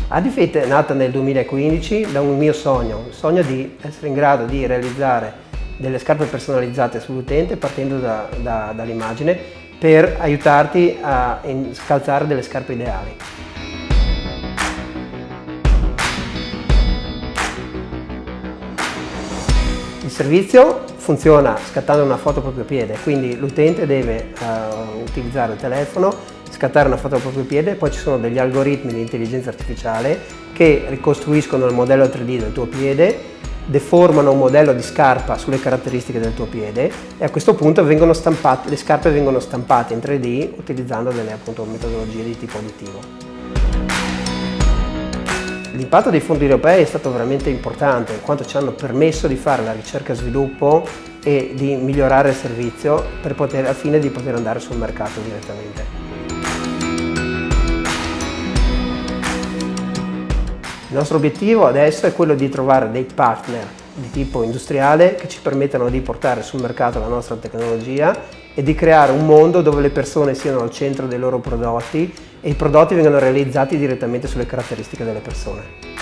Adifit è nata nel 2015 da un mio sogno, il sogno di essere in grado di realizzare delle scarpe personalizzate sull'utente partendo dall'immagine per aiutarti a scalzare delle scarpe ideali. Il servizio funziona scattando una foto al proprio piede, quindi l'utente deve utilizzare il telefono, scattare una foto al proprio piede, poi ci sono degli algoritmi di intelligenza artificiale che ricostruiscono il modello 3D del tuo piede, deformano un modello di scarpa sulle caratteristiche del tuo piede e a questo punto le scarpe vengono stampate in 3D utilizzando delle metodologie di tipo additivo. L'impatto dei fondi europei è stato veramente importante in quanto ci hanno permesso di fare la ricerca e sviluppo e di migliorare il servizio al fine di poter andare sul mercato direttamente. Il nostro obiettivo adesso è quello di trovare dei partner di tipo industriale che ci permettano di portare sul mercato la nostra tecnologia e di creare un mondo dove le persone siano al centro dei loro prodotti e i prodotti vengano realizzati direttamente sulle caratteristiche delle persone.